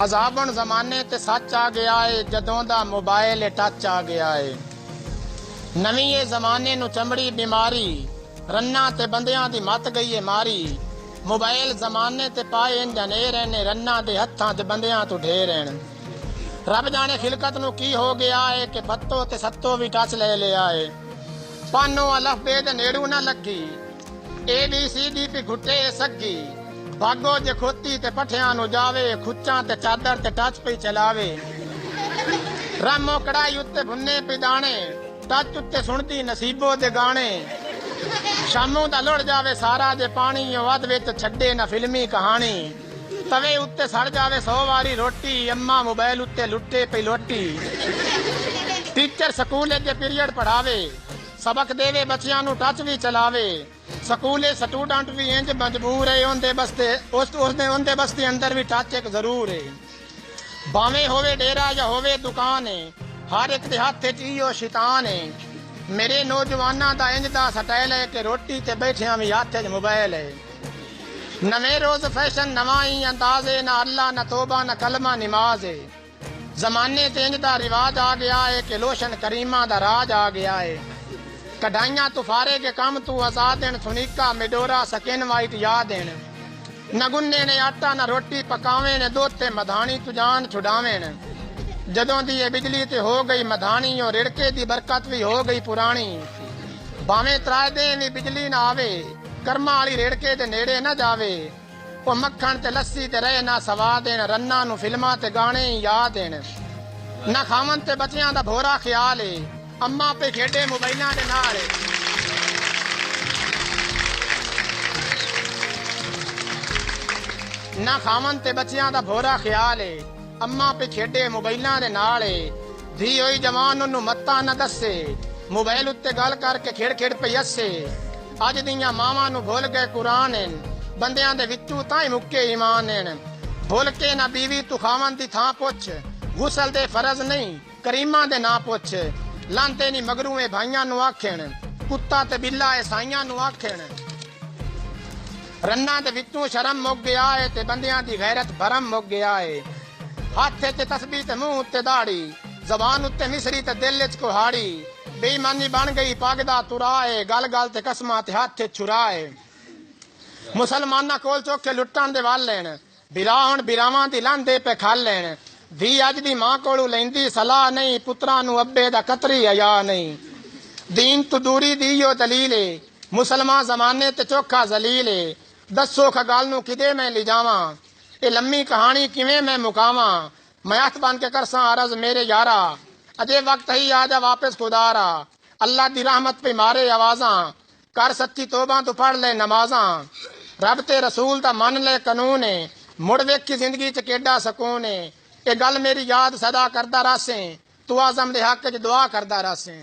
अजाबन जमाने ते सच आ गया है, जदों दा मोबाइल टच आ गया है। नवीं ये जमाने नू चमड़ी बीमारी, रन्ना ते बंदियां दी मत गई है मारी। मोबाइल जमाने ते पाए इन जनेर ने, रन्ना दे हत्थां ते बंदियां तू ढेर हैं। रब जाने खिलकत नू की हो गया है कि बत्तो ते सत्तो भी टच ले लिया है। पानो अलफ बे दे नेड़ू ना लगी, ABCD पे घुटे सगी। भागो जे खोती ते पठियां नु जावे, खुच्चां ते चादर ते टच पे चलावे। रामो कड़ाई उत्ते भुन्ने पे दाने, टच उत्ते सुनती नसीबो दे गाने। शामों दा लुढ़ जावे सारा जे पानी, वध विच छड्डे ना फिल्मी कहानी। तवे उत्ते सड़ जावे 100 वारी रोटी, अम्मा मोबाइल उत्ते लुट्टे पे लोटी। टीचर स्कूल जे पीरियड पढ़ावे, सबक देवे बच्चियां नु टच भी चलावे। स्कूले स्टूडेंट भी इंज मजबूर है, उनके बस्ते अंदर भी टच एक जरूर है। भावे होवे डेरा या होवे दुकान है, हर एक दे हाथ च इहो शैतान है। मेरे नौजवाना दा इंज दा स्टाइल है कि रोटी ते बैठिया भी हाथ च मोबाइल है। नवे रोज फैशन नवा ही अंदाज है, ना अल्लाह ना तोबा ना कलमा नमाज है। जमाने ते इंज दा रिवाज आ गया है कि लोशन करीमा दा राज आ गया है। कढ़ाइयां तुफारे के काम तू आजाद हैं, सुनीका मिडोरा सकिन वाइट याद हैं। न गुन्ने ने आटा न रोटी पकावे ने, दोते मधानी तू जान छुड़ावे ने। जदों दी ये बिजली ते हो गई मधानी, और रिड़के दी बरकत भी हो गई पुरानी। भावे त्राए दे भी बिजली ना आवे, कर्मा वाली रिड़के दे नेड़े न जावे। ओ मक्खन ते लस्सी ते रहे ना सवाद हैं, रन्ना नु फिल्मां ते गाने ही याद हैं। न खावन ते बच्चियां दा भोरा ख्याल है, अम्मा पे खेडे मोबाइलां दे नाल। ना खावन ते बच्चियां दा भोरा ख्याल है, अम्मा पे खेडे मोबाइलां दे नाल। धी होई जवान उन्नू मत्ता न दसे, मोबाइल उत्ते गल करके खेड़ खेड़ पे हसे। अज दियां मावां नू भुल गए कुरान हैं, बंदियां दे विचों तां ही मुक्के ईमान हैं। भुल के ना बीवी तू खावन दी थां पुछ, गुसल दे फर्ज नहीं करीमां दे ना पुछ। लांते नी मगरू ए भाइयां नु आखेण, कुत्ता ते बिल्ला ए साइयां नु आखेण। रन्ना दे विचों शर्म मुक गया है, ते बंदियां दी गैरत भरम मुक गया है। हाथ ते तस्बीह ते मुंह उत्ते दाढ़ी, जबान उत्ते मिसरी ते दिल च कुहाड़ी। बेईमानी बन गई पग दा तुरा है, गल गल ते कसमां ते हाथ छुरा है। मुसलमाना कोल चौके लुट्टण दे वाल लेण, बिराहण बिरावां दी लांदे पे खल लेण। धी अज दी मां कोलू लैंदी सलाह नहीं, पुत्रा नु अब्बे दा कतरी हया नहीं। दीन तू दूरी दी यो दलील है, मुसलमान जमाने ते चोखा जलील है। दसो खगाल नु किदे मैं ले जावां, ए लम्मी कहानी किवें मैं मुकावां। मैं हथ बन के करसां अरज मेरे यारा, अजे वक्त ही आजा वापस खुदारा। अल्लाह दी रहमत पे मारे आवाजां, कर सच्ची तोबा तू पढ़ ले नमाजां। रब ते रसूल दा मन ले कानून है, मुड़ वेखी जिंदगी च केडा सकून है। ये गल मेरी याद सदा करदा रसे, तू आजम दे हक च दुआ करदा रसे।